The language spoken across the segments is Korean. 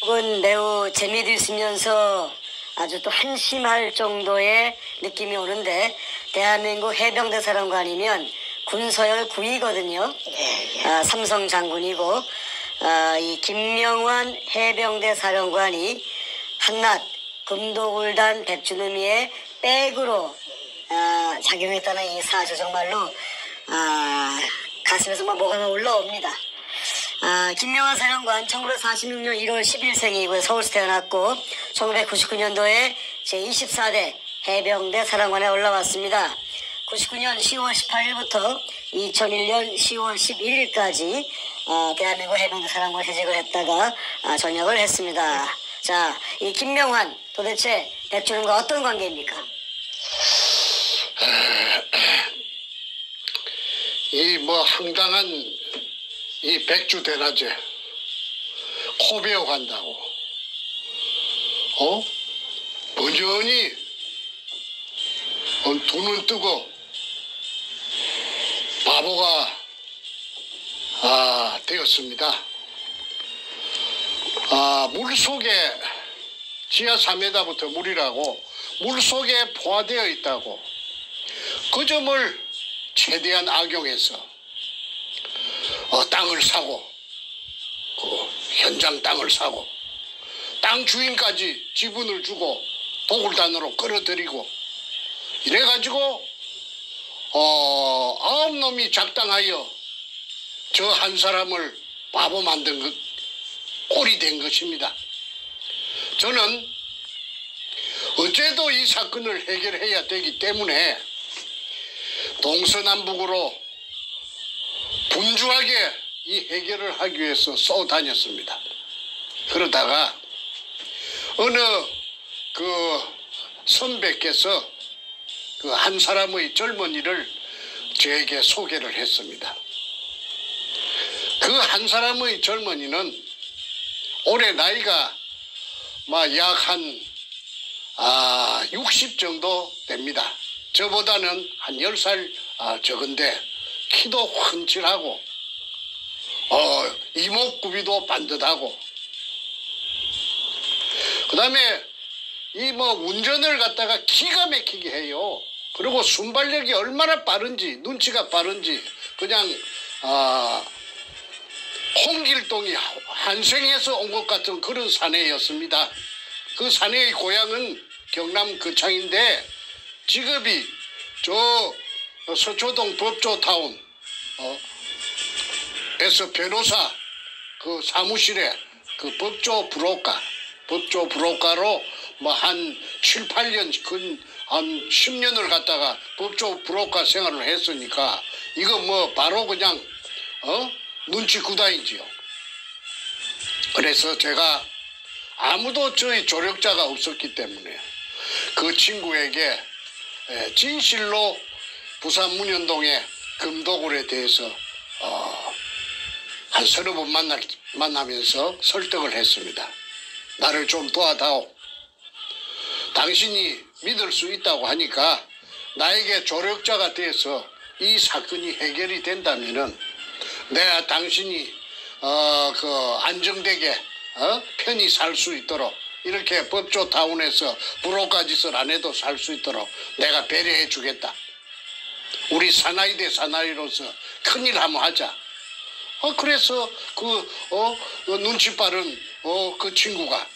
혹은 매우 재미도 있으면서 아주 또 한심할 정도의 느낌이 오는데, 대한민국 해병대 사령관이면 군서열 9위거든요. 삼성 장군이고, 이 김명환 해병대 사령관이 한낱 금도굴단 백주노미의 백으로 작용했다는 이 사실 정말로 가슴에서 뭐가 올라옵니다. 김명환 사령관 1946년 1월 10일생이고 서울에서 태어났고 1999년도에 제24대 해병대 사령관에 올라왔습니다. 99년 10월 18일부터 2001년 10월 11일까지 대한민국 해병대 사령관 해직을 했다가 전역을 했습니다. 자, 이 김명환 도대체 백주는과 어떤 관계입니까? 이 뭐 황당한 이 백주 대낮에 코 베어 간다고 번전히 눈은 뜨고 바보가 되었습니다. 물속에 지하 3m부터 물이라고 물속에 포화되어 있다고 그 점을 최대한 악용해서 땅을 사고 그 현장 땅을 사고 땅 주인까지 지분을 주고 도굴단으로 끌어들이고 이래가지고 9놈이 작당하여 저 한 사람을 바보 만든 꼴이 된 것입니다. 저는 어째도 이 사건을 해결해야 되기 때문에 동서남북으로 분주하게 이 해결을 하기 위해서 쏘다녔습니다. 그러다가 어느 그 선배께서 그 한 사람의 젊은이를 저에게 소개를 했습니다. 그 한 사람의 젊은이는 올해 나이가 약 한 60 정도 됩니다. 저보다는 한 10살 적은데 키도 훤칠하고 이목구비도 반듯하고 그 다음에 이 운전을 갖다가 기가 막히게 해요. 그리고 순발력이 얼마나 빠른지 눈치가 빠른지 그냥 홍길동이 환생해서 온 것 같은 그런 사내였습니다. 그 사내의 고향은 경남 거창인데 직업이 저 서초동 법조타운 에서 변호사 그 사무실에 그 법조 브로커로 한 7, 8년 한 10년을 갖다가 법조 브로커 생활을 했으니까 이거 바로 그냥 눈치 구다이지요. 그래서 제가 아무도 저희 조력자가 없었기 때문에 그 친구에게 진실로 부산 문현동의 금도굴에 대해서 한 30번 만나면서 설득을 했습니다. 나를 좀 도와다오. 당신이 믿을 수 있다고 하니까 나에게 조력자가 돼서 이 사건이 해결이 된다면은 내가 당신이 안정되게 편히 살 수 있도록 이렇게 법조타운에서 브로커 짓을 안 해도 살 수 있도록 내가 배려해 주겠다. 우리 사나이 대 사나이로서 큰일 한번 하자. 그래서 눈치 빠른 그 친구가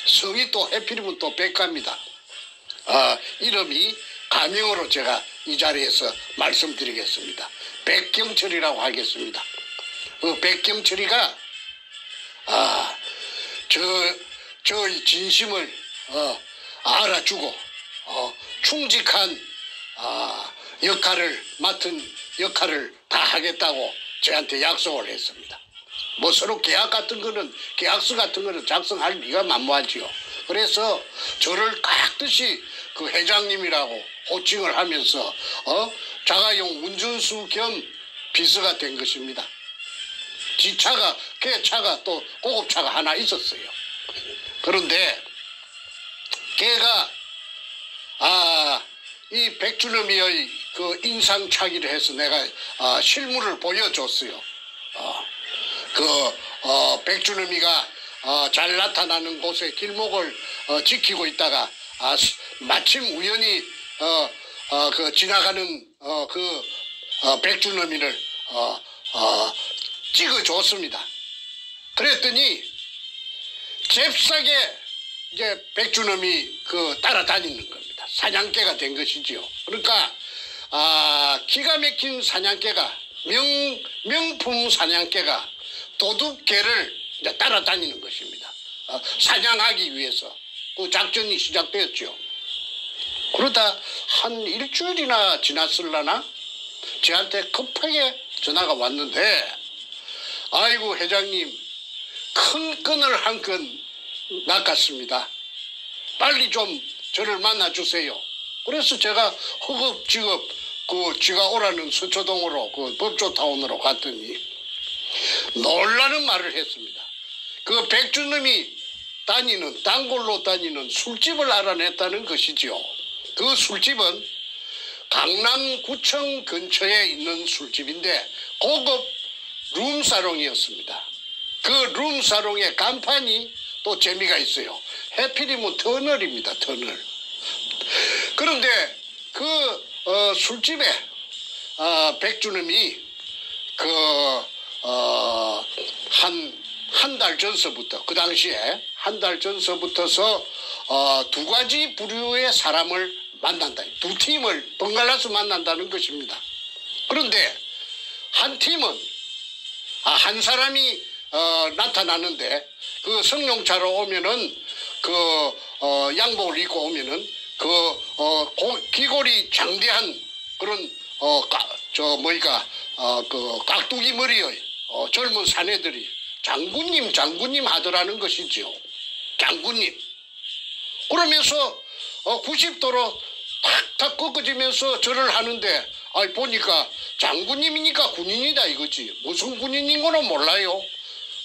성이 또 해필이면 또 백가입니다. 이름이 가명으로 제가 이 자리에서 말씀드리겠습니다. 백경철이라고 하겠습니다. 그 백경철이가 저의 진심을 알아주고 충직한 맡은 역할을 다 하겠다고 저한테 약속을 했습니다. 서로 계약서 같은 거는 작성할 리가 만무하지요. 그래서 저를 깍듯이 그 회장님이라고 호칭을 하면서 자가용 운전수 겸 비서가 된 것입니다. 걔차가 또 고급차가 하나 있었어요. 그런데 걔가 이 백주놈이의 그 인상착의를 해서 내가 실물을 보여줬어요. 백주놈이가 잘 나타나는 곳에 길목을 지키고 있다가 마침 우연히 그 지나가는 백준어미를 찍어줬습니다. 그랬더니 잽싸게 이제 백준어미 따라다니는 겁니다. 사냥개가 된 것이지요. 그러니까 기가 막힌 사냥개가 명품 사냥개가 도둑개를 이제 따라다니는 것입니다. 사냥하기 위해서 그 작전이 시작되었죠. 그러다 한 일주일이나 지났을라나 저한테 급하게 전화가 왔는데, 아이고 회장님, 큰 끈을 한 끈 낚았습니다. 빨리 좀 저를 만나주세요. 그래서 제가 허겁지겁 지가 오라는 서초동으로 법조타운으로 갔더니 놀라는 말을 했습니다. 그 백준놈이 단골로 다니는 술집을 알아냈다는 것이지요. 그 술집은 강남구청 근처에 있는 술집인데 고급 룸사롱이었습니다. 그 룸사롱의 간판이 또 재미가 있어요. 해피리문 터널입니다. 터널. 그런데 그 술집에 백준음이 한 달 전서부터, 그 당시에 한 달 전서부터서 두 가지 부류의 사람을 만난다. 두 팀을 번갈아서 만난다는 것입니다. 그런데 한 팀은 한 사람이 나타나는데 그 성룡차로 오면은 양복을 입고 오면은 귀골이 장대한 그런 깍두기 머리의 젊은 사내들이 장군님 하더라는 것이지요. 장군님. 그러면서 90도로 탁탁 꺾어지면서 절을 하는데 보니까 장군님이니까 군인이다 이거지. 무슨 군인인 거는 몰라요.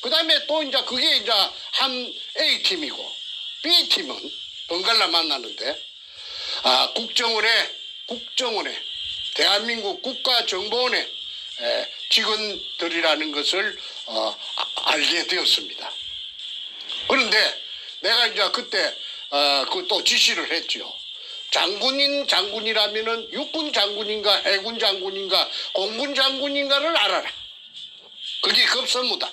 그 다음에 또 이제 그게 이제 한 A팀이고 B팀은 번갈라 만나는데 국정원에 대한민국 국가정보원의 직원들이라는 것을 알게 되었습니다. 그런데 내가 이제 그때 또 지시를 했죠. 장군이라면은 육군 장군인가 해군 장군인가 공군 장군인가를 알아라. 그게 급선무다.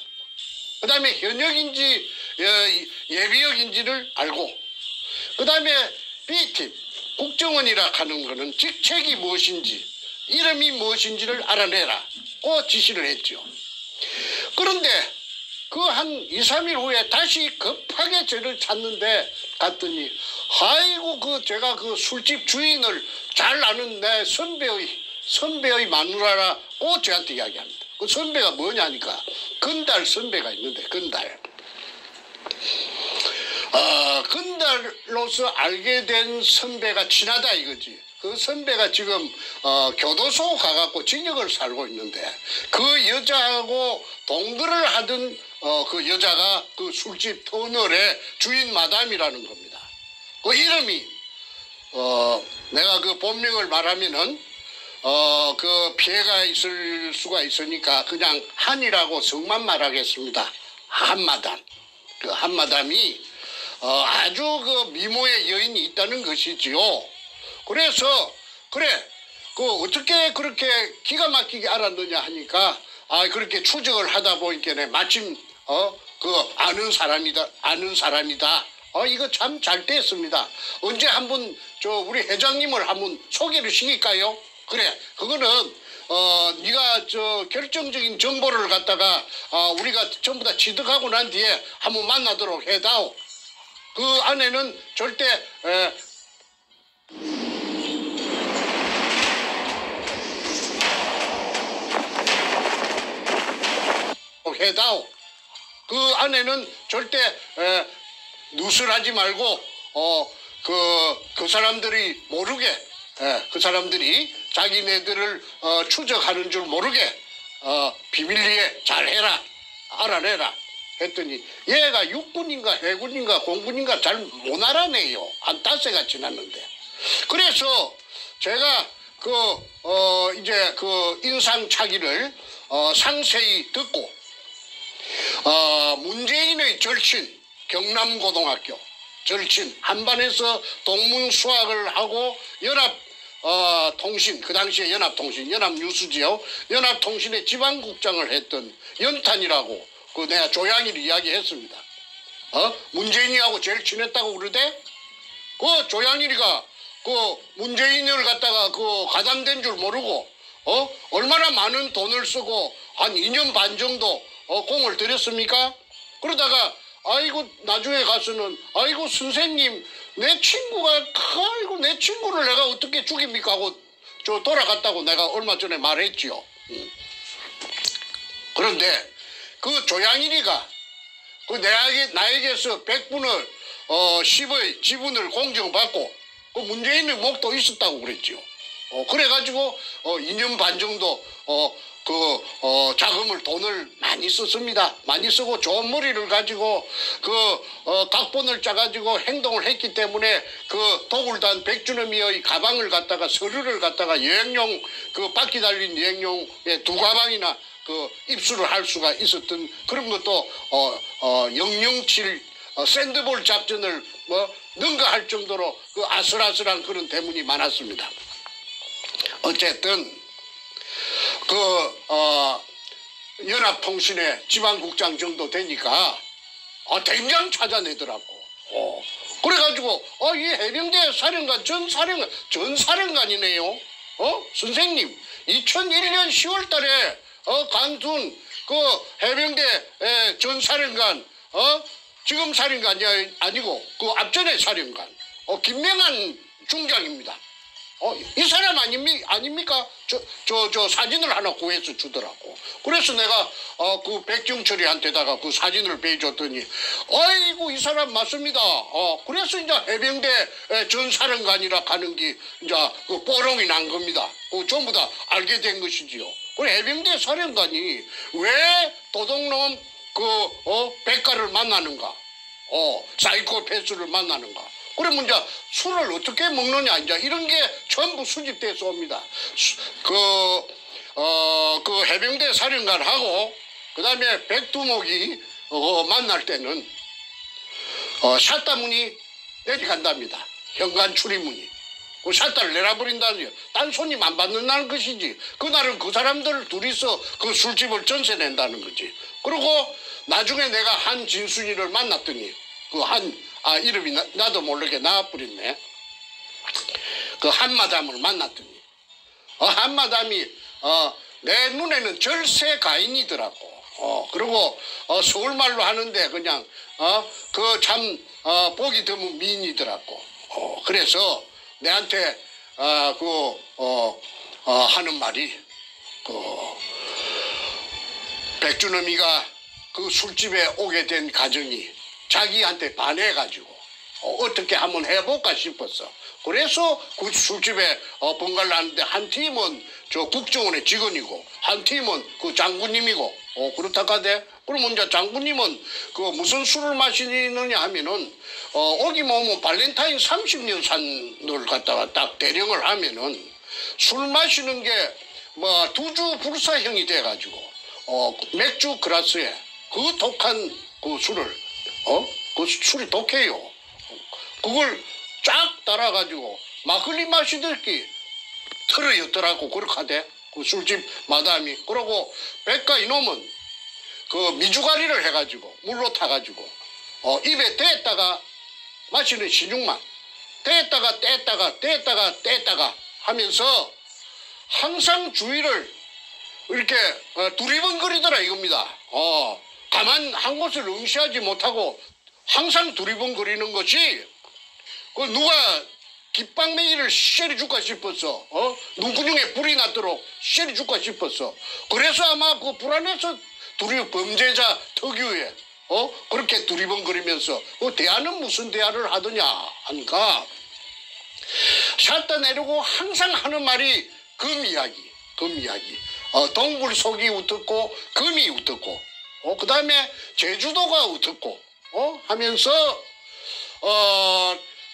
그 다음에 현역인지 예비역인지를 알고, 그 다음에 B팀 국정원이라 하는 거는 직책이 무엇인지 이름이 무엇인지를 알아내라. 그 지시를 했죠. 그런데 그 한 2, 3일 후에 다시 급하게 저를 찾는데 갔더니 아이고 제가 그 술집 주인을 잘 아는 내 선배의 마누라라고 저한테 이야기합니다. 그 선배가 뭐냐니까 건달 선배가 있는데 건달로서 알게 된 선배가 친하다 이거지. 그 선배가 지금 교도소 가갖고 징역을 살고 있는데 그 여자하고 동거를 하던 그 여자가 그 술집 터널의 주인 마담이라는 겁니다. 그 이름이 내가 그 본명을 말하면은 그 피해가 있을 수가 있으니까 그냥 한이라고 성만 말하겠습니다. 한마담. 그 한마담이 아주 그 미모의 여인이 있다는 것이지요. 그래서 어떻게 그렇게 기가 막히게 알았느냐 하니까 그렇게 추적을 하다 보니까 마침 아는 사람이다. 이거 참 잘 됐습니다. 언제 한번 우리 회장님을 한번 소개를 시킬까요? 그래, 그거는 네가 결정적인 정보를 갖다가 우리가 전부 다 취득하고 난 뒤에 한번 만나도록 해다오. 그 안에는 절대 그 안에는 절대 누설하지 말고 그 사람들이 모르게 그 사람들이 자기네들을 추적하는 줄 모르게 비밀리에 잘해라, 알아내라 했더니 얘가 육군인가 해군인가 공군인가 잘 못 알아내요. 한 닷새가 지났는데. 그래서 제가 이제 그 인상착의를 상세히 듣고 문재인의 절친 경남고등학교 절친 한반에서 동문수학을 하고 통신 그 당시에 연합통신 연합뉴스지요. 연합통신의 지방국장을 했던 연탄이라고 그 내가 조양일 이야기했습니다. 문재인이하고 제일 친했다고 그러대? 그 조양일이가 그 문재인을 갖다가 그 가담된 줄 모르고 얼마나 많은 돈을 쓰고 한 2년 반 정도 공을 들였습니까? 그러다가 아이고 나중에 가서는 아이고 선생님 내 친구가 아이고 내 친구를 내가 어떻게 죽입니까 하고 저 돌아갔다고 내가 얼마 전에 말했지요. 그런데 그 조양일이가 그 나에게서 100분을 10의 지분을 공정받고 그 문재인의 목도 있었다고 그랬지요. 그래가지고 2년 반 정도 자금을 돈을 많이 썼습니다. 많이 쓰고 좋은 머리를 가지고 각본을 짜가지고 행동을 했기 때문에 그 도굴단 백준엄이의 가방을 갖다가 서류를 갖다가 여행용 그 바퀴 달린 여행용에 2가방이나 그 입수를 할 수가 있었던 그런 것도 007 샌드볼 작전을 능가할 정도로 그 아슬아슬한 그런 대문이 많았습니다. 어쨌든 연합통신의 지방국장 정도 되니까 대장 찾아내더라고. 그래가지고 이 해병대 사령관 전사령관이네요. 선생님 2001년 10월 달에 강둔 그 해병대 전사령관 지금 사령관이 아니고 그 앞전에 사령관 김명한 중장입니다. 이 사람 아닙니까? 저 사진을 하나 구해서 주더라고. 그래서 내가 그 백정철이한테다가 그 사진을 보여줬더니 아이고 이 사람 맞습니다. 그래서 이제 해병대 전사령관이라 하는 게 이제 그 뽀롱이 난 겁니다. 전부 다 알게 된 것이지요. 그래 해병대 사령관이 왜 도둑놈 백가를 만나는가? 사이코패스를 만나는가? 그러면 이제 술을 어떻게 먹느냐 이제 이런 게 전부 수집돼서 옵니다. 그 해병대 사령관하고 그다음에 백두목이 만날 때는 샷다문이 내려간답니다. 현관 출입문이. 그 샷다를 내려버린다는 딴 손님 안 받는다는 것이지. 그날은 그 사람들 둘이서 그 술집을 전세 낸다는 거지. 그리고 나중에 내가 한진순이를 만났더니 이름이 나도 모르게 나와버렸네. 그 한마담을 만났더니 한마담이 내 눈에는 절세 가인이더라고. 그리고 서울말로 하는데 그냥 그 참 보기 드문 미인이더라고. 그래서 내한테 하는 말이 백준엄이가 그 술집에 오게 된 가정이 자기한테 반해가지고 어떻게 한번 해볼까 싶었어. 그래서 그 술집에 번갈을 하는데 한 팀은 저 국정원의 직원이고 한 팀은 그 장군님이고 그렇다 하대. 그러면 이제 장군님은 그 무슨 술을 마시느냐 하면은 오기만 오면 발렌타인 30년 산을 갖다가 딱 대령을 하면은 술 마시는 게 뭐 두주 불사형이 돼가지고 맥주 그라스에 그 독한 그 술을 그 술이 독해요. 그걸 쫙 따라가지고 막걸리 마시듯이 털어였더라고. 그렇게 하대. 그 술집 마담이. 그러고 백가 이놈은 그 미주가리를 해가지고 물로 타가지고 입에 떼다가 마시는 신중만 떼다가 떼다가 하면서 항상 주위를 이렇게 두리번거리더라 이겁니다. 가만 한 곳을 응시하지 못하고 항상 두리번거리는 것이 그 누가 깃방맹이를 시리 줄까 싶었어. 눈구녕에 불이 났도록 시리 줄까 싶었어. 그래서 아마 그 불안해서 범죄자 특유의 그렇게 두리번거리면서 대화는 무슨 대화를 하더냐 하니까 샷다 내려고 항상 하는 말이 금 이야기. 동굴 속이 우습고 금이 우습고 그 다음에 제주도가 우습고 하면서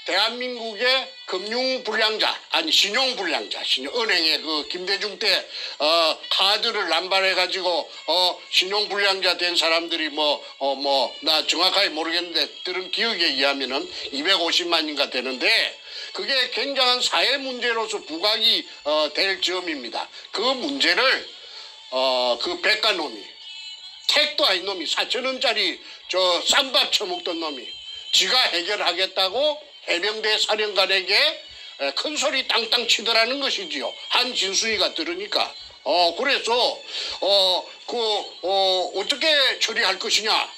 대한민국의 금융불량자, 아니 신용불량자, 은행에 그 김대중 때 카드를 남발해가지고 신용불량자 된 사람들이 나 정확하게 모르겠는데 들은 기억에 의하면은 250만인가 되는데 그게 굉장한 사회 문제로서 부각이 될 점입니다. 그 문제를 그 백가놈이 택도 아닌 놈이 4,000원짜리 저 쌈밥 처먹던 놈이 지가 해결하겠다고 해병대 사령관에게 큰 소리 땅땅 치더라는 것이지요. 한진수이가 들으니까. 그래서 어떻게 처리할 것이냐.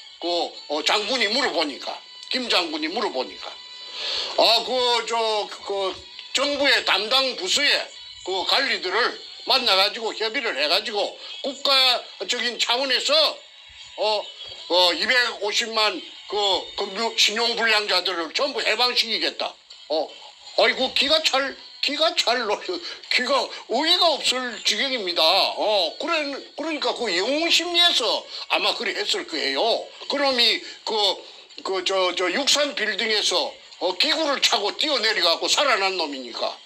장군이 물어보니까, 김 장군이 물어보니까, 정부의 담당 부서에 그 관리들을 만나가지고 협의를 해가지고 국가적인 차원에서 250만 그 신용불량자들을 전부 해방시키겠다. 아이고 기가 의의가 없을 지경입니다. 그러니까 그 영웅심리에서 아마 그래 했을 거예요. 그놈이 63 빌딩에서 기구를 차고 뛰어내려가고 살아난 놈이니까.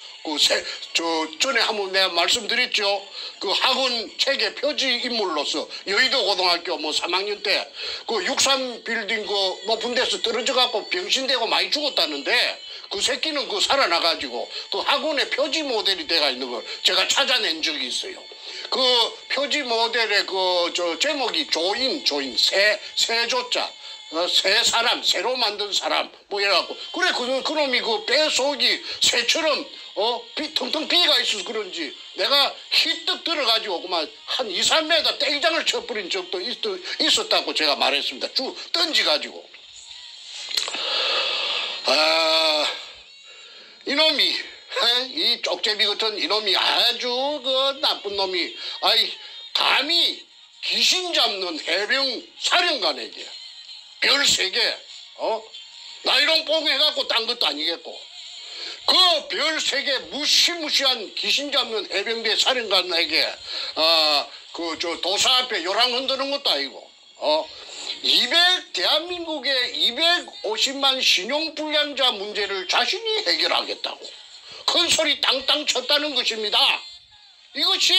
전에 한번 내가 말씀드렸죠. 그 학원 책의 표지 인물로서 여의도 고등학교 3학년 때 그 63 빌딩 그 높은 데서 떨어져 갖고 병신되고 많이 죽었다는데 그 새끼는 살아나가지고 또 학원의 표지 모델이 돼가 있는 걸 제가 찾아낸 적이 있어요. 그 표지 모델의 제목이 조인 세조자. 새 사람, 새로 만든 사람, 이래갖고. 그래, 그놈이 배 속이 새처럼, 텅텅 비가 있어서 그런지 내가 히뜩 들어가지고 그만 한 2, 3m 땡장을 쳐버린 적도 있었다고 제가 말했습니다. 쭉 던지가지고. 이놈이, 이 쪽제비 같은 이놈이 아주 나쁜 놈이, 감히 귀신 잡는 해병 사령관에게 별 3개, 나이롱 뽕 해갖고 딴 것도 아니겠고, 그 별 3개 무시무시한 귀신 잡는 해병대 사령관에게, 도사 앞에 요랑 흔드는 것도 아니고, 대한민국의 250만 신용불량자 문제를 자신이 해결하겠다고 큰 소리 땅땅 쳤다는 것입니다. 이것이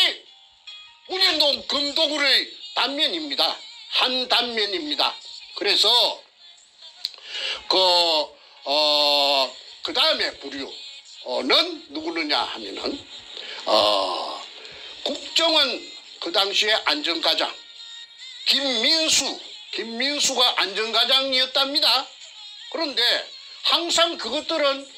운현동 금도굴의 단면입니다. 한 단면입니다. 그래서 그 다음에 부류는 누구느냐 하면은 국정원 그 당시에 안전과장 김민수가 안전과장이었답니다. 그런데 항상 그것들은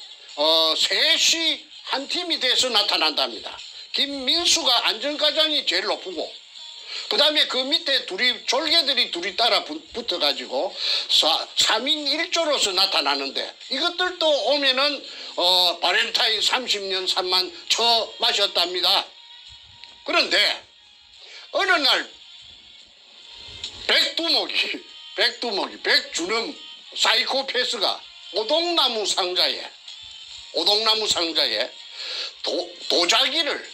셋이 한 팀이 돼서 나타난답니다. 김민수가 안전과장이 제일 높고 그 다음에 그 밑에 졸개들이 둘이 따라 붙어가지고 3인 1조로서 나타나는데 이것들도 오면은 바렌타인 30년 산만 쳐 마셨답니다. 그런데 어느 날 백주름 사이코패스가 오동나무 상자에 도자기를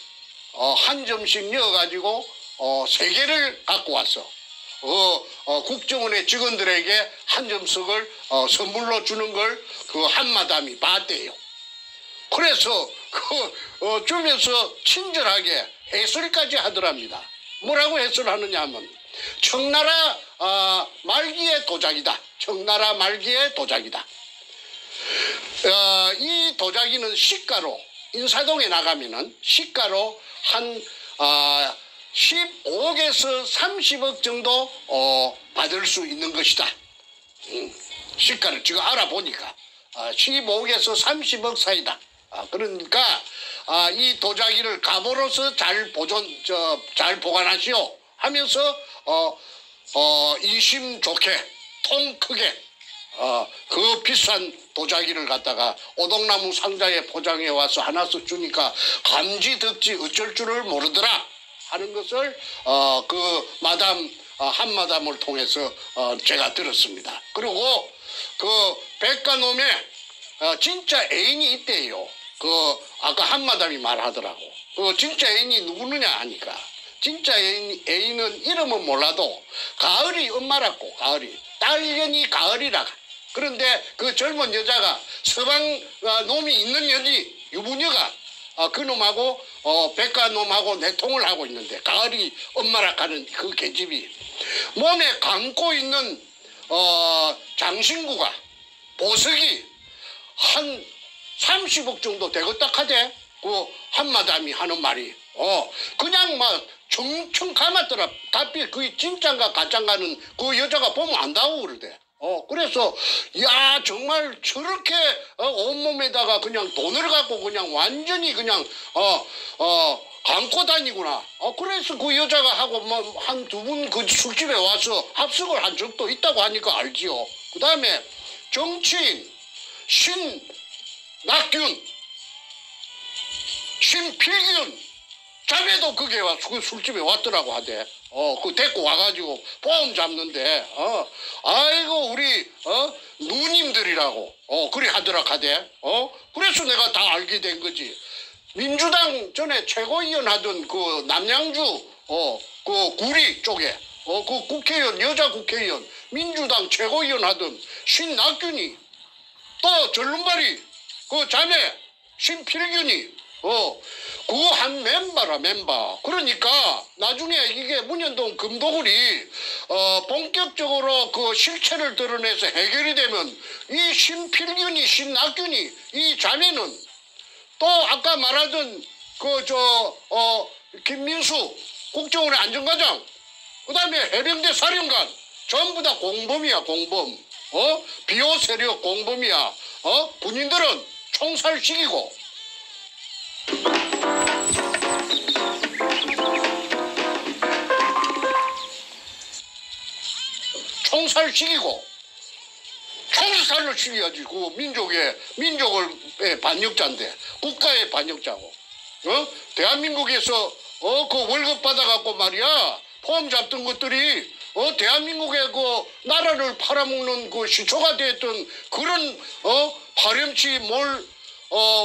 한 점씩 넣어가지고 3개를 갖고 왔어. 국정원의 직원들에게 한 점씩을 선물로 주는 걸 그 한마담이 봤대요. 그래서 주면서 친절하게 해설까지 하더랍니다. 뭐라고 해설하느냐 하면 청나라 말기의 도자기다. 청나라 말기의 도자기다. 이 도자기는 시가로 인사동에 나가면은 시가로 한 15억에서 30억 정도 받을 수 있는 것이다. 시가를 지금 알아보니까 15억에서 30억 사이다. 그러니까 이 도자기를 감으로서 잘 보관하시오 하면서 인심 좋게 통 크게 그 비싼 도자기를 갖다가 오동나무 상자에 포장해 와서 하나씩 주니까 감지 덕지 어쩔 줄을 모르더라 하는 것을 그 한마담을 통해서 제가 들었습니다. 그리고 그 백가놈의 진짜 애인이 있대요. 아까 한마담이 말하더라고. 진짜 애인이 누구느냐 하니까 진짜 애인은 이름은 몰라도 가을이 엄마라고. 가을이 딸년이 가을이라 그런데 그 젊은 여자가 서방 놈이 있는 여지 유부녀가 그 놈하고 백가 놈하고 내통을 하고 있는데 가을이 엄마라 가는 그 계집이 몸에 감고 있는 장신구가 보석이 한 30억 정도 되겠다 하대. 그 한마담이 하는 말이 그냥 막 청청 감았더라. 답이 그게 진짠가 가짠가는 그 여자가 보면 안다고 그러대. 그래서 야 정말 저렇게 온몸에다가 그냥 돈을 갖고 그냥 완전히 그냥 감고 다니구나. 그래서 그 여자가 하고 뭐 한 두 분 그 술집에 와서 합석을 한 적도 있다고 하니까 알지요. 그 다음에 정치인 신낙균, 신필균 자매도 그게 그 술집에 왔더라고 하대. 그 데리고 와가지고 보험 잡는데 아이고 우리 누님들이라고 그리 하더라 하대. 그래서 내가 다 알게 된 거지. 민주당 전에 최고위원 하던 그 남양주 그 구리 쪽에 그 국회의원 여자 국회의원 민주당 최고위원 하던 신낙균이 또 절름발이 그 자매 신필균이 그거 한 멤버라 멤버. 그러니까 나중에 이게 문현동 금도굴이 본격적으로 그 실체를 드러내서 해결이 되면 이 신필균이 신낙균이 이 자매는 또 아까 말하던 김민수 국정원의 안전과장 그다음에 해병대 사령관 전부 다 공범이야 공범. 비호 세력 공범이야. 군인들은 총살시키고 총살시키고 총살을 시켜야지. 그 민족의 반역자인데 국가의 반역자고. 대한민국에서 그 월급 받아갖고 말이야 포함 잡던 것들이 대한민국의 그 나라를 팔아먹는 그 시초가 됐던 그런 파렴치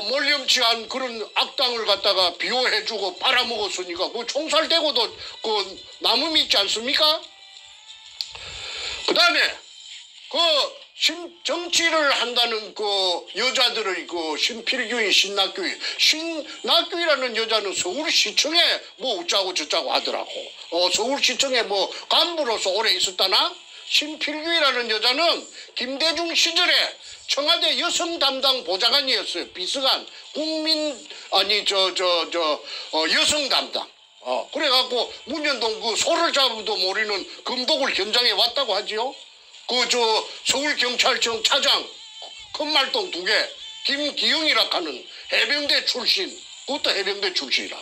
몰렴치한 그런 악당을 갖다가 비호해주고 팔아먹었으니까 그 총살되고도 그 남음이 있지 않습니까? 그 다음에 정치를 한다는 그 여자들의 그 신필규인 신낙규이라는 여자는 서울시청에 뭐 어쩌고 저쩌고 하더라고. 서울시청에 뭐 간부로서 오래 있었다나? 신필규이라는 여자는 김대중 시절에 청와대 여성 담당 보좌관이었어요. 비서관 여성 담당. 그래갖고 문현동 그 소를 잡아도 모르는 금독을 현장에 왔다고 하지요. 서울경찰청 차장 큰말똥 2개 김기영이라 하는 해병대 출신. 그것도 해병대 출신이라.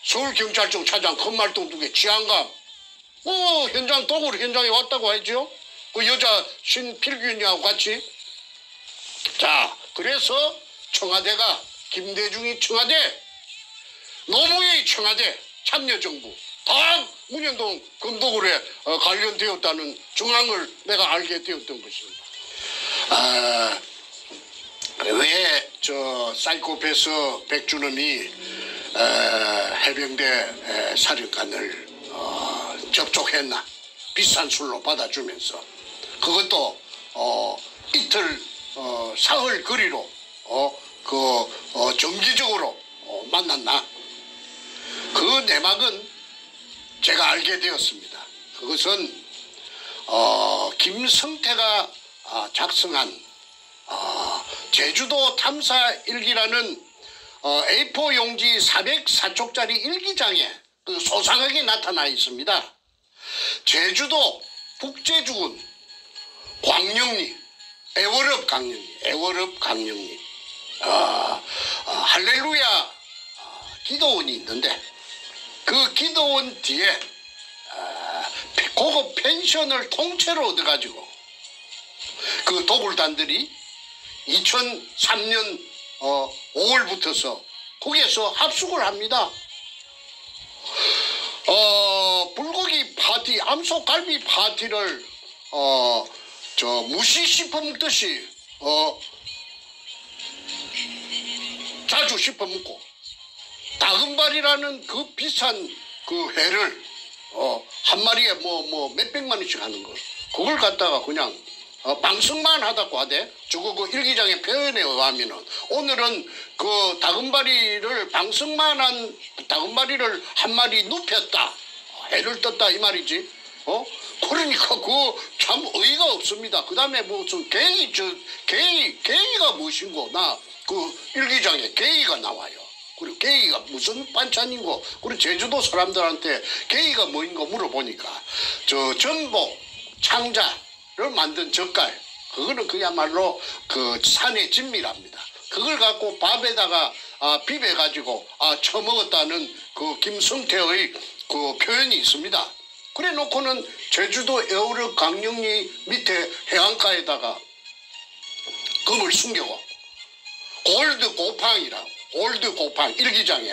서울경찰청 차장 큰말똥 2개 치안감 현장 도구로 현장에 왔다고 하죠. 그 여자 신필균이하고 같이. 자, 그래서 청와대가 김대중이 청와대 노무현이 청와대 참여정부 다 문현동 금도굴에 관련되었다는 정황을 내가 알게 되었던 것입니다. 왜 사이코패스 백준엄이 해병대 사령관을 접촉했나? 비싼 술로 받아주면서 그것도 이틀 사흘 거리로 정기적으로 만났나? 그 내막은 제가 알게 되었습니다. 그것은 김성태가 작성한 제주도 탐사 일기라는 A4 용지 404쪽짜리 일기장에 그 소상하게 나타나 있습니다. 제주도 북제주군 광령리 애월읍 강령리 할렐루야 기도원이 있는데 그 기도원 뒤에 고급 펜션을 통째로 얻어가지고 그 도굴단들이 2003년 5월부터서 거기에서 합숙을 합니다. 불고기 파티, 암소갈비 파티를 무시 씹어먹듯이 자주 씹어먹고 다금발이라는 그 비싼 그 회를 한 마리에 뭐 몇백만 원씩 하는 거 그걸 갖다가 그냥 방송만 하다고 하대. 저거 그 일기장의 표현에 의하면은 오늘은 그 다금바리를 방송만한 다금바리를 한 마리 눕혔다. 해를 떴다 이 말이지. 그러니까 그 참 어이가 없습니다. 그 다음에 무슨 게이가 무엇인고 나 그 일기장에 게이가 나와요. 그리고 게이가 무슨 반찬인고 그리고 제주도 사람들한테 게이가 뭐인고 물어보니까 저 전복 창자를 만든 젓갈 그거는 그야말로 그 산의 진미랍니다. 그걸 갖고 밥에다가 비벼 가지고 처먹었다는 그 김성태의 그 표현이 있습니다. 그래 놓고는 제주도 에어르 강릉리 밑에 해안가에다가 금을 숨겨고 골드 고팡이라고 골드 고팡 일기장에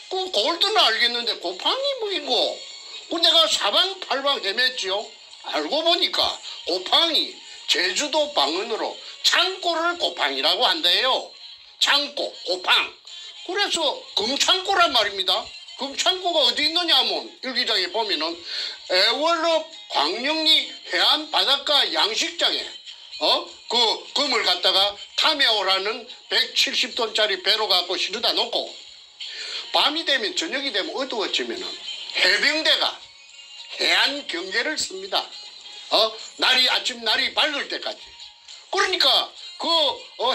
그 골드는 알겠는데 고팡이 뭐이고 그 내가 사방팔방 헤맸지요. 알고 보니까 고팡이 제주도 방언으로 창고를 고팡이라고 한대요. 창고 고팡. 그래서 금창고란 말입니다. 금창고가 어디 있느냐 하면 일기장에 보면은 애월읍 광릉리 해안 바닷가 양식장에 그 금을 갖다가 탐해오라는 170톤짜리 배로 갖고 실어다 놓고 밤이 되면 저녁이 되면 어두워지면은 해병대가 해안 경계를 씁니다. 아침 날이 밝을 때까지. 그러니까 그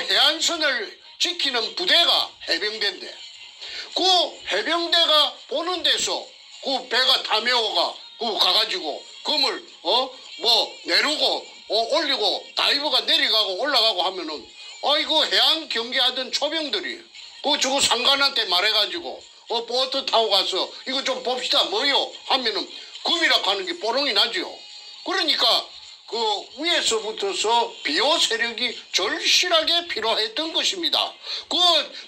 해안선을 지키는 부대가 해병대인데 그 해병대가 보는 데서 그 배가 탐해오가 그 가가지고 금을 내리고 올리고 다이버가 내려가고 올라가고 하면은 이거 해안 경계하던 초병들이 저거 상관한테 말해가지고 보트 타고 가서 이거 좀 봅시다 뭐요 하면은 금이라 하는 게 뽀롱이 나죠. 그러니까 그 위에서부터서 비호 세력이 절실하게 필요했던 것입니다. 그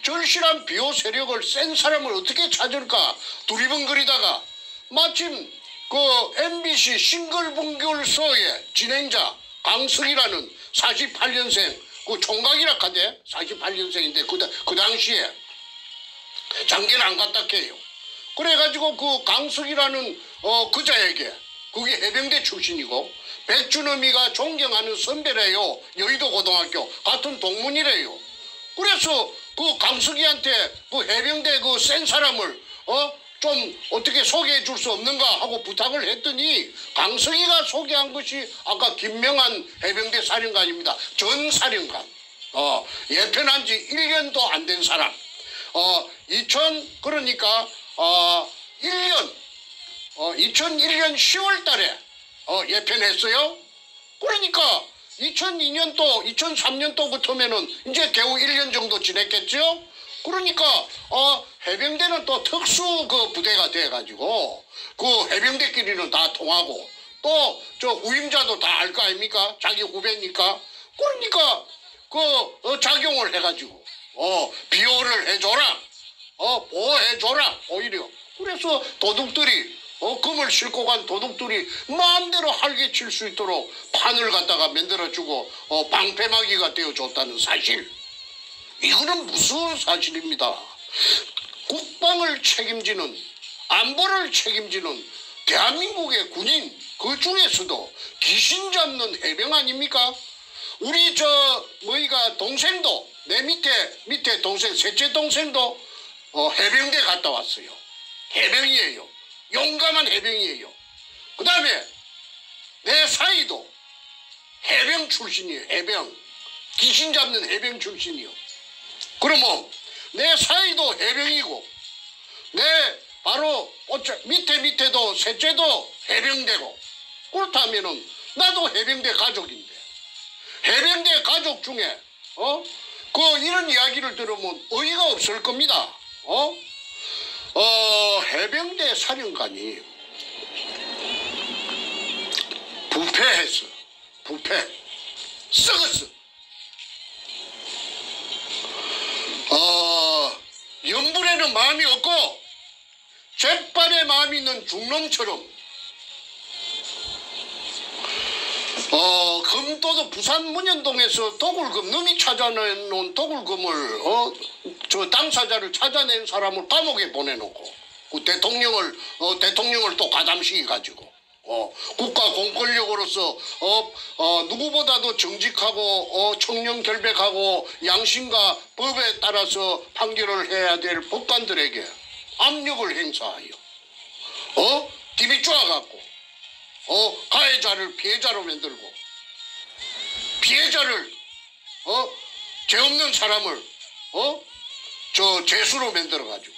절실한 비호 세력을 센 사람을 어떻게 찾을까 두리번거리다가 마침 그 MBC 싱글벙글쇼의 진행자 강석이라는 48년생 그 총각이라 하대 48년생인데 그 당시에 장계를 안 갔다 해요. 그래가지고 그 강석이라는 그자에게 그게 해병대 출신이고 백준엄이가 존경하는 선배래요. 여의도 고등학교 같은 동문이래요. 그래서 그 강석이한테 그 해병대 그 센 사람을 좀 어떻게 소개해 줄 수 없는가 하고 부탁을 했더니 강석이가 소개한 것이 아까 김명한 해병대 사령관입니다. 전 사령관. 예편한 지 1년도 안 된 사람. 그러니까 2001년 10월 달에 예편했어요. 그러니까 2002년도 2003년도부터면은 이제 겨우 1년 정도 지냈겠죠. 그러니까 해병대는 또 특수 그 부대가 돼가지고 그 해병대끼리는 다 통하고 또 저 후임자도 다 알 거 아닙니까? 자기 후배니까. 그러니까 그 작용을 해가지고 비호를 해줘라, 보호해줘라 오히려. 그래서 도둑들이 금을 싣고 간 도둑들이 마음대로 활개 칠 수 있도록 판을 갖다가 만들어주고 방패막이가 되어줬다는 사실. 이거는 무서운 사실입니다. 국방을 책임지는 안보를 책임지는 대한민국의 군인 그 중에서도 귀신 잡는 해병 아닙니까? 우리 동생도 내 밑에 동생 셋째 동생도 해병대 갔다 왔어요. 해병이에요. 용감한 해병이에요. 그 다음에 내 사이도 해병 출신이에요. 해병. 귀신 잡는 해병 출신이요. 그러면 내 사이도 해병이고 내 바로 밑에도 셋째도 해병대고 그렇다면은 나도 해병대 가족인데 해병대 가족 중에 이런 이야기를 들으면 어이가 없을 겁니다. 해병대 사령관이 부패했어. 부패. 썩었어. 연불에는 마음이 없고 잿발에 마음이 있는 중놈처럼 금도도 부산 문현동에서 도굴금 놈이 찾아내놓은 도굴금을 저 당사자를 찾아낸 사람을 감옥에 보내놓고 그 대통령을 또 가담시키 가지고 국가 공권력으로서 누구보다도 정직하고 청렴 결백하고 양심과 법에 따라서 판결을 해야 될 법관들에게 압력을 행사하여 뒤비 쪼아갖고 가해자를 피해자로 만들고 피해자를 죄 없는 사람을 죄수로 만들어가지고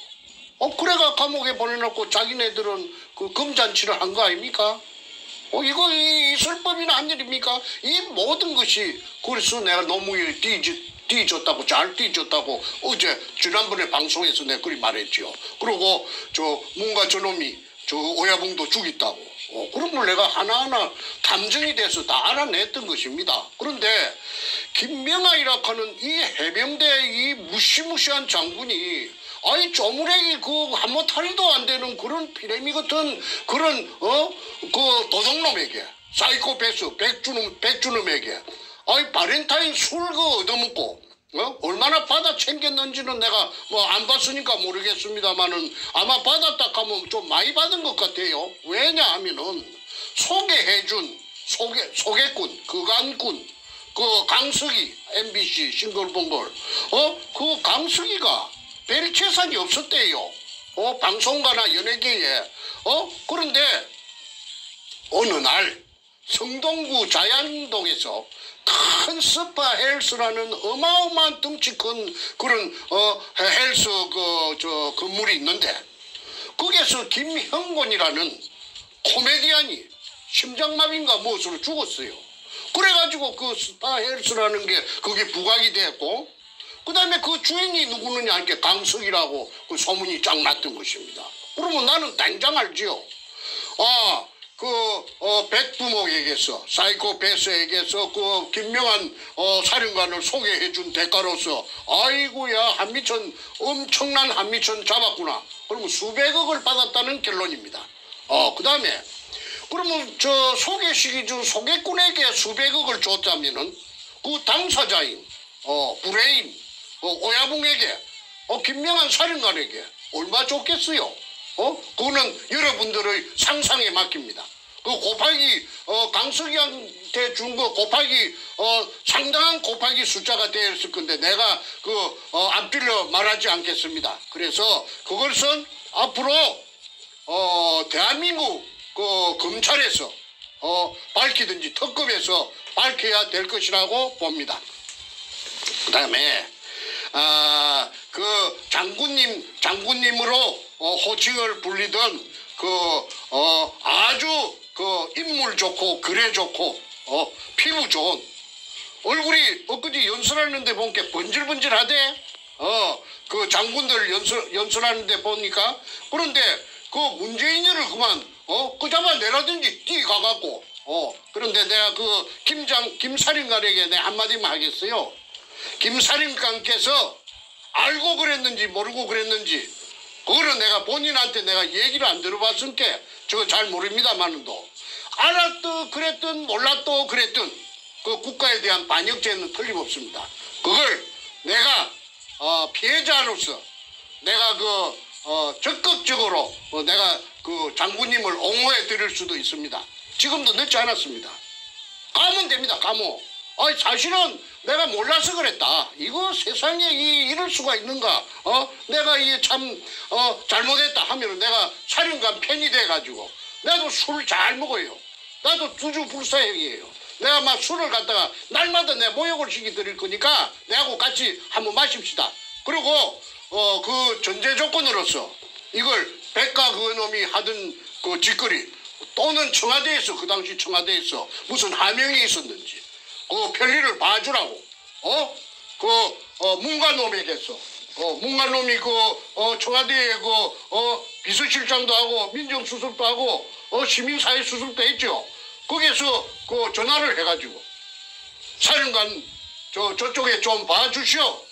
그래가 감옥에 보내놓고 자기네들은 그 금잔치를 한 거 아닙니까? 이거 있을 법이나 한 일입니까? 이 모든 것이 그래서 내가 노무현이 뒤졌다고 잘 뒤졌다고 어제 지난번에 방송에서 내가 그리 말했지요. 그리고 문가 저놈이 오야붕도 죽였다고. 그런 걸 내가 하나하나 감정이 돼서 다 알아냈던 것입니다. 그런데 김명하이라 하는 이 해병대 이 무시무시한 장군이 쪼무레기 한모탈도 안 되는 그런 피레미 같은 그런 그 도둑놈에게 사이코패스 백주놈에게 바렌타인 술 얻어먹고 얼마나 받아 챙겼는지는 내가 안 봤으니까 모르겠습니다만은 아마 받았다 하면 좀 많이 받은 것 같아요. 왜냐하면은 소개해준 소개꾼 그간꾼 그 강석이 MBC 싱글벙글 그 강석이가 별 재산이 없었대요. 방송가나 연예계에 그런데 어느 날 성동구 자양동에서 큰 스파 헬스라는 어마어마한 덩치 큰 그런 헬스 건물이 있는데 거기에서 김형곤이라는 코미디언이 심장마비인가 무엇으로 죽었어요. 그래가지고 그 스파 헬스라는 게 그게 부각이 됐고 그 다음에 그 주인이 누구느냐 이렇게 강석이라고 그 소문이 쫙 났던 것입니다. 그러면 나는 당장 알지요. 백두목에게서 사이코패스에게서 그 김명한 사령관을 소개해준 대가로서 아이고야 한미천 엄청난 한미천 잡았구나. 그러면 수백억을 받았다는 결론입니다. 그 다음에 그러면 소개시기 준 소개꾼에게 수백억을 줬다면은 그 당사자인 브레인 오야붕에게 김명한 사령관에게 얼마 줬겠어요? 그거는 여러분들의 상상에 맡깁니다. 그 곱하기 강석이한테 준 거 곱하기 상당한 곱하기 숫자가 되었을 건데 내가 안 빌려 말하지 않겠습니다. 그래서 그것은 앞으로 대한민국 검찰에서 밝히든지 특검에서 밝혀야 될 것이라고 봅니다. 그다음에 그 장군님으로 호칭을 불리던 아주 인물 좋고 글에 좋고 피부 좋은 얼굴이 엊그제 연설하는데 보니까 번질번질하대. 그 장군들 연설하는데 보니까 그런데 그 문재인을 그만 끄잡아 내라든지 뛰가갖고 그런데 내가 김사령관에게 내 한마디만 하겠어요. 김사령관께서 알고 그랬는지 모르고 그랬는지 그거는 내가 본인한테 내가 얘기를 안 들어봤으니까 저거 잘 모릅니다만도 알았든 그랬든 몰랐든 그랬든 그 국가에 대한 반역죄는 틀림없습니다. 그걸 내가 피해자로서 내가 적극적으로 내가 그 장군님을 옹호해 드릴 수도 있습니다. 지금도 늦지 않았습니다. 가면 됩니다. 가면. 사실은 내가 몰라서 그랬다. 이거 세상에 이럴 수가 있는가? 내가 이게 참 잘못했다 하면 내가 사령관 팬이 돼가지고 나도 술 잘 먹어요. 나도 주주 불사형이에요. 내가 막 술을 갖다가 날마다 내 모욕을 시켜드릴 거니까 내하고 같이 한번 마십시다. 그리고 그 전제 조건으로서 이걸 백가 그놈이 하던 그 짓거리 또는 청와대에서 그 당시 청와대에서 무슨 하명이 있었는지 그 편리를 봐주라고 문관놈에게서 문관놈이 청와대에 비서실장도 하고 민정수석도 하고 시민사회 수석도 했죠. 거기에서 전화를 해가지고 사령관 저쪽에 좀 봐주시오.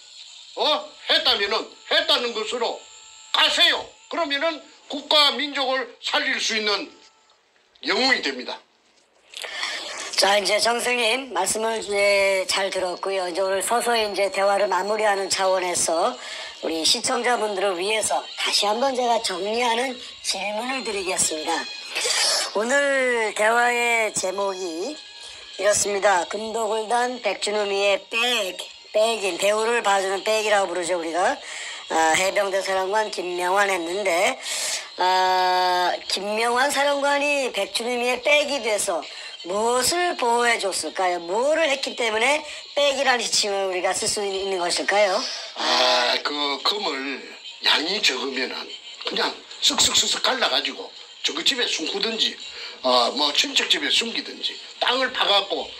했다는 것으로 가세요. 그러면은 국가 민족을 살릴 수 있는 영웅이 됩니다. 자, 이제 정승님 말씀을 이제 잘 들었고요. 이제 오늘 서서히 이제 대화를 마무리하는 차원에서 우리 시청자분들을 위해서 다시 한번 제가 정리하는 질문을 드리겠습니다. 오늘 대화의 제목이 이렇습니다. 금도굴단 백준우미의 백인 배우를 봐주는 백이라고 부르죠 우리가. 해병대 사령관 김명환 했는데 김명환 사령관이 백준우미의 백이 돼서 무엇을 보호해 줬을까요? 뭐를 했기 때문에 백이라는 지칭을 우리가 쓸 수 있는 것일까요? 그 금을 양이 적으면은 그냥 쓱쓱쓱쓱 갈라가지고 저그 집에 숨기든지 뭐 친척 집에 숨기든지 땅을 파갖고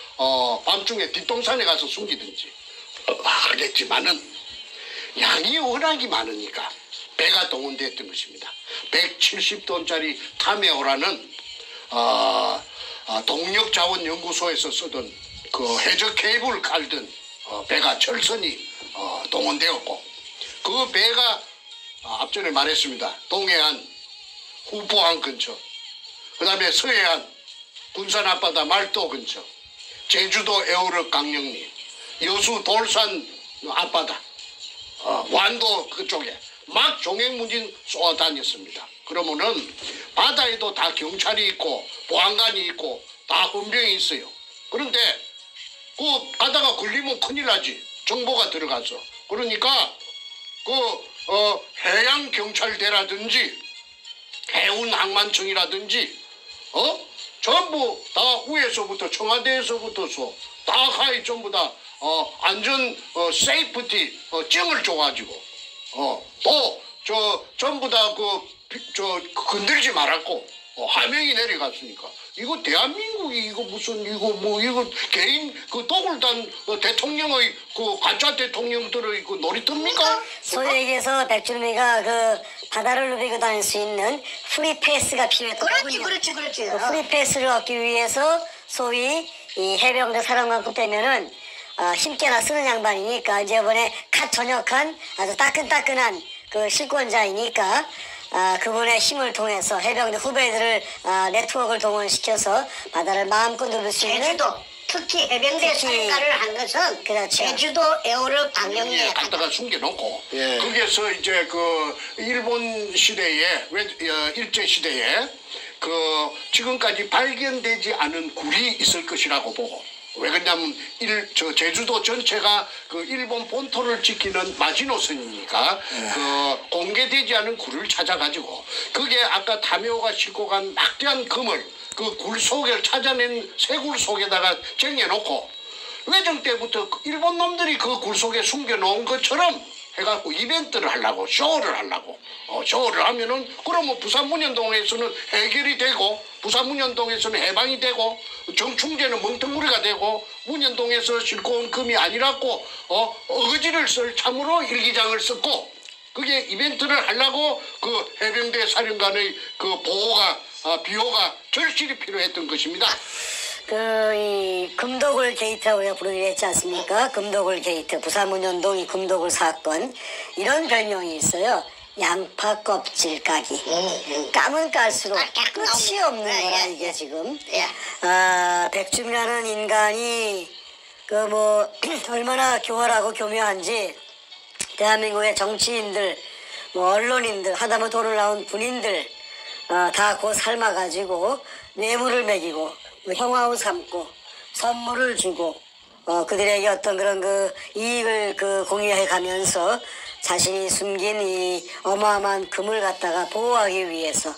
밤중에 뒷동산에 가서 숨기든지 하겠지만은 양이 워낙이 많으니까 배가 동원됐던 것입니다. 170톤짜리 타메오라는 동력자원연구소에서 쓰던 그 해적 케이블 깔던 배가 철선이 동원되었고 그 배가 앞전에 말했습니다. 동해안 후포항 근처, 그 다음에 서해안 군산 앞바다 말도 근처, 제주도 에어럽 강령리, 여수 돌산 앞바다, 완도 그쪽에 막 종횡무진 쏘아다녔습니다. 그러면은 바다에도 다 경찰이 있고 보안관이 있고 다 헌병이 있어요. 그런데 그 가다가 걸리면 큰일 나지. 정보가 들어가서. 그러니까 해양 경찰대라든지 해운 항만청이라든지 전부 다 위에서부터 청와대에서부터서 다 가히 전부 다 안전 세이프티 증을 줘가지고 또 전부 다 건들지 말았고 하명이 내려갔으니까 이거 대한민국이 이거 무슨 이거 개인 그 도굴단 대통령의 그 가짜 대통령들의 그 놀이터입니까? 소위 얘기해서 백준우미가 그 바다를 누비고 다닐 수 있는 프리패스가 필요했던 거군요. 그렇지. 그 프리패스를 얻기 위해서 소위 이 해병대 사령관급 되면은 힘께나 쓰는 양반이니까 이제 이번에 갓 전역한 아주 따끈따끈한 그 실권자이니까 그분의 힘을 통해서 해병대 후배들을 네트워크를 동원시켜서 바다를 마음껏 누빌 수 있는 제주도 특히 해병대 사령관을 한 것은 그렇죠. 제주도 에어럽 강령리에 갖다가 숨겨놓고 거기에서 이제 그 일본 시대에 일제 시대에 그 지금까지 발견되지 않은 굴이 있을 것이라고 보고 왜 그러냐면 제주도 전체가 그 일본 본토를 지키는 마지노선이니까 그 공개되지 않은 굴을 찾아가지고 그게 아까 타메오가 싣고 간 막대한 금을 그 굴 속에 찾아낸 쇠굴 속에다가 쟁여놓고 외정 때부터 일본 놈들이 그 굴 속에 숨겨놓은 것처럼 해갖고 이벤트를 하려고 쇼를 하려고 쇼를 하면은 그러면 부산 문현동에서는 해결이 되고 부산 문현동에서는 해방이 되고 정충제는 멍텅구리가 되고 문현동에서 싣고 온 금이 아니라고 어거지를 쓸 참으로 일기장을 썼고 그게 이벤트를 하려고 그 해병대 사령관의 그 비호가 절실히 필요했던 것입니다. 이 금도굴 게이트라고 우리가 부르기로 했지 않습니까? 금도굴 게이트, 부산문현동이 금도굴 사건 이런 별명이 있어요. 양파 껍질 까기. 까면 깔수록 끝이 없는 거라 이게 지금. 백준이라는 인간이 얼마나 교활하고 교묘한지 대한민국의 정치인들, 언론인들, 하다못 돈을 나온 군인들 다 곧 삶아가지고 뇌물을 먹이고 형하고 삼고 선물을 주고 그들에게 어떤 그런 이익을 공유해 가면서 자신이 숨긴 이 어마어마한 금을 갖다가 보호하기 위해서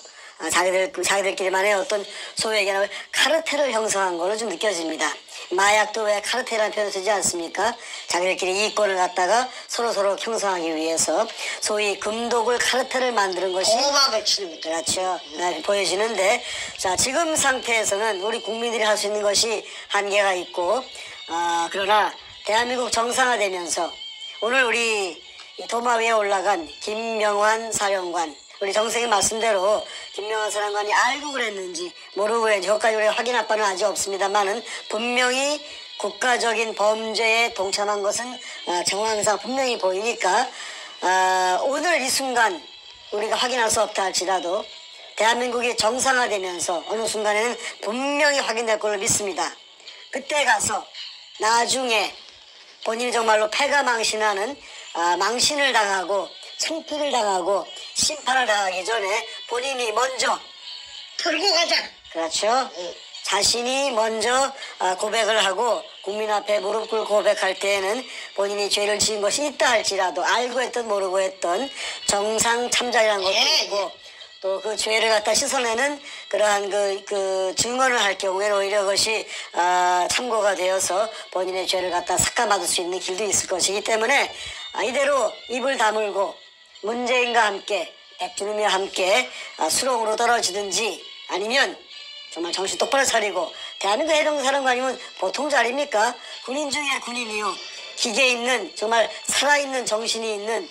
자기들끼리만의 어떤 소위 얘기하는 카르텔을 형성한 걸로 좀 느껴집니다. 마약도 왜 카르텔이라는 표현을 쓰지 않습니까? 자기들끼리 이권을 갖다가 서로 형성하기 위해서 소위 금도굴 카르텔을 만드는 것이 오마백치입니다. 그렇죠. 보여지는데 자 지금 상태에서는 우리 국민들이 할 수 있는 것이 한계가 있고 그러나 대한민국 정상화되면서 오늘 우리 도마 위에 올라간 김명환 사령관 우리 정생의 말씀대로 김명환 사령관이 알고 그랬는지 모르고 그랬는지 그것까지 우리가 확인할 바는 아직 없습니다만은 분명히 국가적인 범죄에 동참한 것은 정황상 분명히 보이니까 오늘 이 순간 우리가 확인할 수 없다 할지라도 대한민국이 정상화되면서 어느 순간에는 분명히 확인될 걸로 믿습니다. 그때 가서 나중에 본인이 정말로 패가망신하는 망신을 당하고 창피를 당하고 심판을 당하기 전에 본인이 먼저 털고 가자. 그렇죠. 자신이 먼저 고백을 하고 국민 앞에 무릎 꿇고 고백할 때에는 본인이 죄를 지은 것이 있다 할지라도 알고 했던 모르고 했던 정상 참작이라는 것도 예, 있고 또 그 죄를 갖다 씻어내는 그러한 그 증언을 할 경우에는 오히려 그것이 참고가 되어서 본인의 죄를 갖다 삭감받을 수 있는 길도 있을 것이기 때문에 이대로 입을 다물고 문재인과 함께 백주름이와 함께 수렁으로 떨어지든지 아니면 정말 정신 똑바로 차리고 대한민국 해병사령관이면 보통 자리입니까? 군인 중에 군인이요. 기계 있는 정말 살아있는 정신이 있는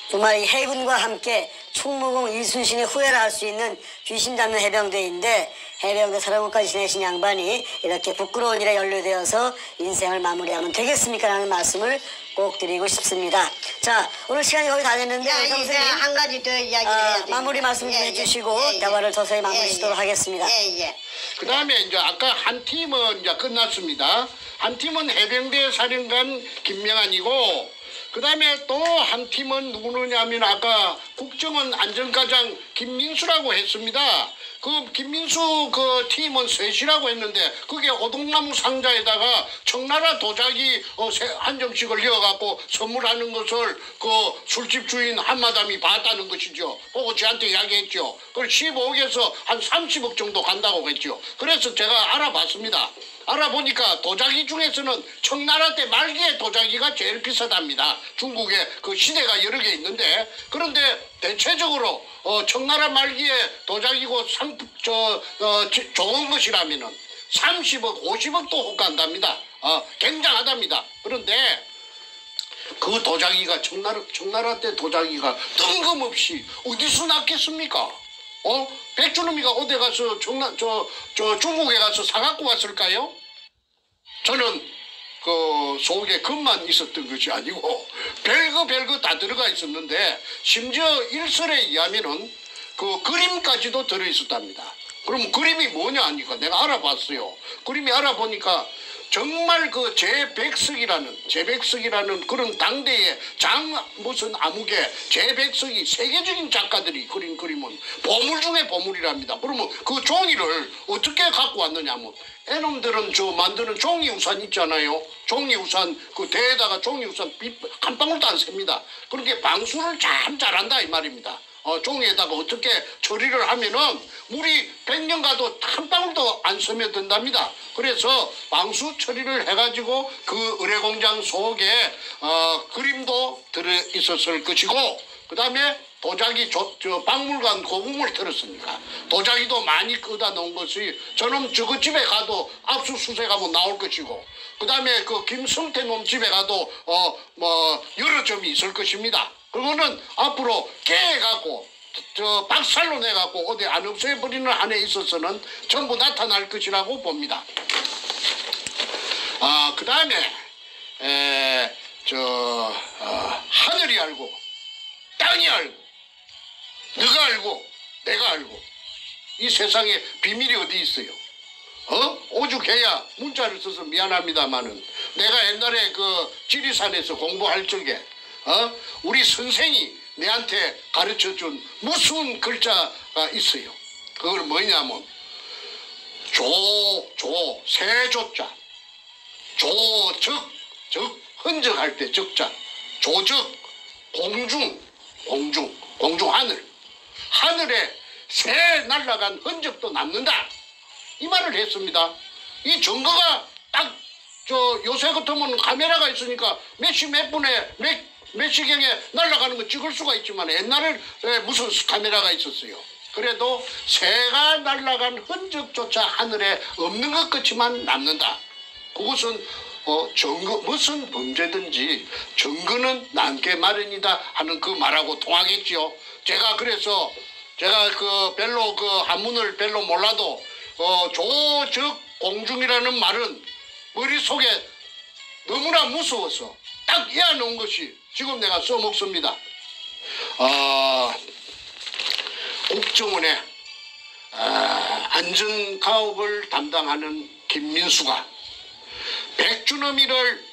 정말 이 해군과 함께 충무공 이순신의 후회를 할 수 있는 귀신 잡는 해병대인데 해병대 사령관까지 지내신 양반이 이렇게 부끄러운 일에 연루되어서 인생을 마무리하면 되겠습니까? 라는 말씀을 꼭 드리고 싶습니다. 자, 오늘 시간이 거의 다 됐는데 야, 이제 선생님 한 가지 더 이야기를 해야 돼. 마무리 말씀 좀 해주시고 대화를 서서히 마무리 짓도록 하겠습니다. 예. 그 다음에 이제 아까 한 팀은 이제 끝났습니다. 한 팀은 해병대 사령관 김명한이고, 그 다음에 또 한 팀은 누구느냐면 아까 국정원 안전과장 김민수라고 했습니다. 그 김민수 그 팀은 셋이라고 했는데 그게 오동나무 상자에다가 청나라 도자기 한 점씩을 이어갖고 선물하는 것을 그 술집 주인 한마담이 봤다는 것이죠. 보고 저한테 이야기했죠. 그걸 15억에서 한 30억 정도 간다고 했죠. 그래서 제가 알아봤습니다. 알아보니까 도자기 중에서는 청나라 때 말기에 도자기가 제일 비싸답니다. 중국에 그 시대가 여러 개 있는데, 그런데 대체적으로 청나라 말기에 도자기고 좋은 것이라면은 30억, 50억도 혹간답니다. 굉장하답니다. 그런데 그 도자기가 청나라 때 도자기가 뜬금없이 어디서 났겠습니까? 백주놈이가 어디 가서 중국에 가서 사갖고 왔을까요? 저는 그 속에 금만 있었던 것이 아니고 별거 다 들어가 있었는데, 심지어 일설에 의하면은 그 그림까지도 들어있었답니다. 그럼 그림이 뭐냐 하니까 내가 알아봤어요. 그림이 알아보니까 정말 그 제백석이라는 그런 당대의 무슨 암흑의 제백석이 세계적인 작가들이 그린 그림은 보물 중에 보물이랍니다. 그러면 그 종이를 어떻게 갖고 왔느냐면, 애놈들은 만드는 종이우산 있잖아요. 종이우산 그 대에다가 종이우산 한 방울도 안 셉니다. 그렇게 방수를 참 잘한다 이 말입니다. 종이에다가 어떻게 처리를 하면은 물이 100년 가도 한 방울도 안 스며든답니다. 그래서 방수 처리를 해가지고 그 의뢰공장 속에 그림도 들어있었을 것이고, 그 다음에 도자기 박물관 고궁을 털었으니까 도자기도 많이 끄다 놓은 것이 저놈 저거 집에 가도 압수수색하면 나올 것이고, 그 다음에 그 김성태 놈 집에 가도 여러 점이 있을 것입니다. 그거는 앞으로 깨갖고 박살로 내갖고 어디 안 없애버리는 한에 있어서는 전부 나타날 것이라고 봅니다. 그 다음에 하늘이 알고 땅이 알고 너가 알고 내가 알고 이 세상에 비밀이 어디 있어요? 오죽해야 문자를 써서 미안합니다마는 내가 옛날에 그 지리산에서 공부할 적에 우리 선생이 내한테 가르쳐준 무슨 글자가 있어요. 그걸 뭐냐면 세조자, 흔적할 때 적자, 조적, 공중 하늘에 새 날아간 흔적도 남는다 이 말을 했습니다. 이 증거가 딱 요새 같으면 카메라가 있으니까 몇 시 몇 분에 몇 시경에 날아가는 거 찍을 수가 있지만 옛날에 무슨 카메라가 있었어요. 그래도 새가 날아간 흔적조차 하늘에 없는 것 같지만 남는다. 그것은 증거, 무슨 범죄든지 증거는 남게 마련이다 하는 그 말하고 통하겠지요. 제가 그래서 그 별로 그 한문을 별로 몰라도 조적 공중이라는 말은 머릿속에 너무나 무서워서 딱 이어놓은 것이 지금 내가 써먹습니다. 국정원의 안전가업을 담당하는 김민수가 백주너미를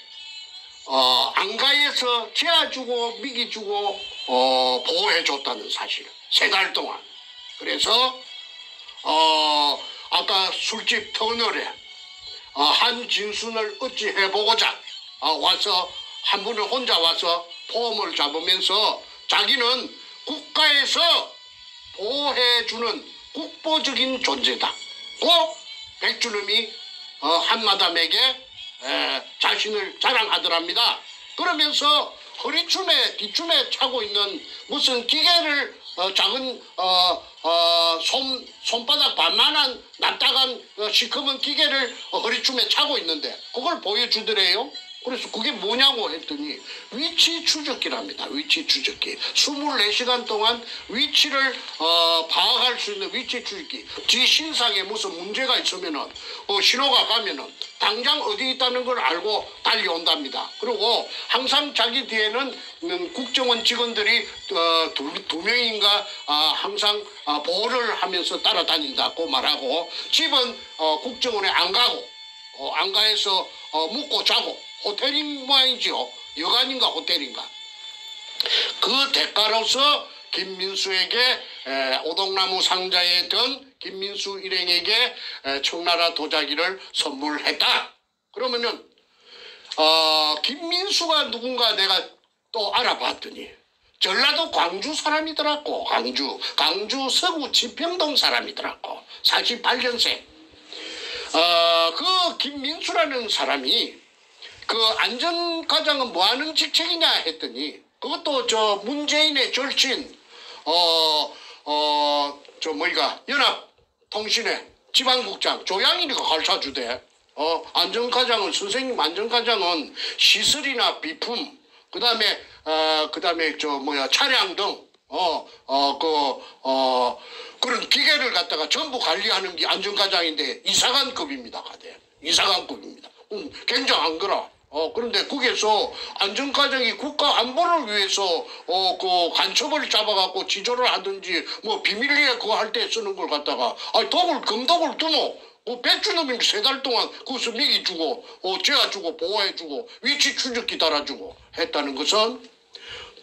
안가에서 재워주고 미기주고 보호해줬다는 사실 3달 동안. 그래서 아까 술집 터널에 한진순을 어찌 해보고자 와서 한 분은 혼자 와서 폼을 잡으면서 자기는 국가에서 보호해주는 국보적인 존재다. 그 백주놈이 한마담에게 자신을 자랑하더랍니다. 그러면서 허리춤에 뒤춤에 차고 있는 무슨 기계를 작은 손바닥 반만한 납작한 시커먼 기계를 허리춤에 차고 있는데 그걸 보여주더래요. 그래서 그게 뭐냐고 했더니 위치 추적기랍니다. 위치 추적기. 24시간 동안 위치를 파악할 수 있는 위치 추적기. 지 신상에 무슨 문제가 있으면은 신호가 가면은 당장 어디 있다는 걸 알고 달려온답니다. 그리고 항상 자기 뒤에는 국정원 직원들이 두 명인가 항상 보호를 하면서 따라다닌다고 말하고 집은 국정원에 안 가고 안 가서 묵고 자고 호텔인 모양이지요. 여관인가 호텔인가. 그 대가로서 김민수에게 오동나무 상자에 든 김민수 일행에게 청나라 도자기를 선물했다. 그러면은 김민수가 누군가 내가 또 알아봤더니 전라도 광주 사람이더라고. 광주 서구 지평동 사람이더라고. 48년생. 그 김민수라는 사람이 그 안전과장은 뭐하는 직책이냐 했더니 그것도 저 문재인의 절친 연합통신의 지방국장 조양이니까 가르쳐주대. 안전과장은 선생님 안전과장은 시설이나 비품 그다음에 차량 등 그런 기계를 갖다가 전부 관리하는 게 안전과장인데 이사관급입니다. 이사관급입니다. 굉장한 거라. 그런데 거기에서 안전과장이 국가 안보를 위해서 그 간첩을 잡아갖고 지조를 하든지 뭐 비밀리에 그거 할 때 쓰는 걸 갖다가 금독을 두노 백주놈이 3달 동안 거기서 미기 주고 재화 주고 보호해 주고 위치 추적기 달아주고 했다는 것은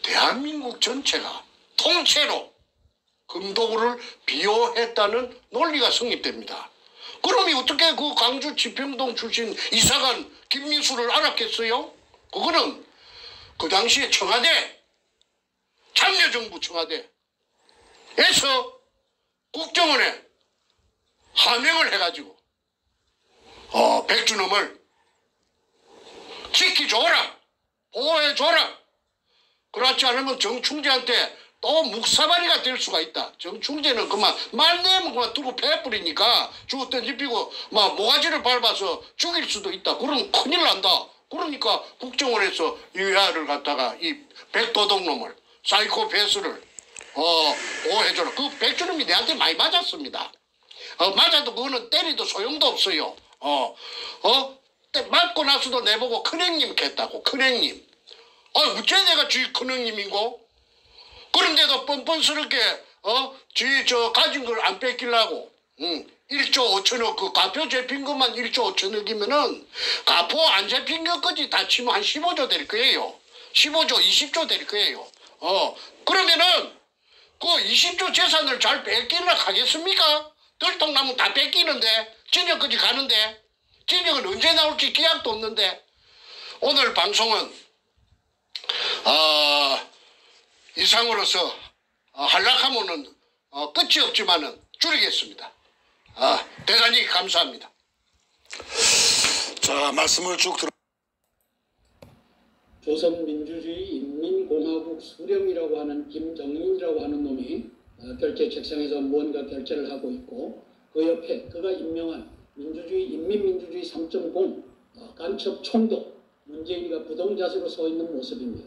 대한민국 전체가 통째로 금독을 비호했다는 논리가 성립됩니다. 그러면 어떻게 그 광주 지평동 출신 이사관 김민수를 알았겠어요? 그거는 그 당시에 청와대, 참여정부 청와대에서 국정원에 하명을 해가지고 백주놈을 지키줘라, 보호해줘라. 그렇지 않으면 정충재한테 또 묵사발이가 될 수가 있다. 정충재는 그만 말내면 그만 두고 패버리니까 주고 던지피고 막 모가지를 밟아서 죽일 수도 있다. 그러면 큰일 난다. 그러니까 국정원에서 유야를 갖다가 이 백도둑놈을 사이코패스를 보호해줘라. 그 백주놈이 내한테 많이 맞았습니다. 맞아도 그거는 때리도 소용도 없어요. 맞고 나서도 내보고 큰형님 겠다고. 큰형님. 어째 내가 주위 큰형님인고? 그런데도 뻔뻔스럽게 가진 걸 안 뺏기려고 1조 5천억 그 가표 잡힌 것만 1조 5천억이면은 가포 안 잡힌 것까지 다 치면 한 15조 될 거예요. 15조 20조 될 거예요. 그러면은 그 20조 재산을 잘 뺏기려 하겠습니까? 들통나면 다 뺏기는데 진역까지 가는데 진역은 언제 나올지 기약도 없는데 오늘 방송은 이상으로서 한락하면은 끝이 없지만은 줄이겠습니다. 대단히 감사합니다. 자, 말씀을 쭉 들어. 조선민주주의 인민공화국 수령이라고 하는 김정일이라고 하는 놈이 결제 책상에서 뭔가 결제를 하고 있고 그 옆에 그가 임명한 인민민주주의 3.0 간첩 총독 문재인이가 부동자세로 서 있는 모습입니다.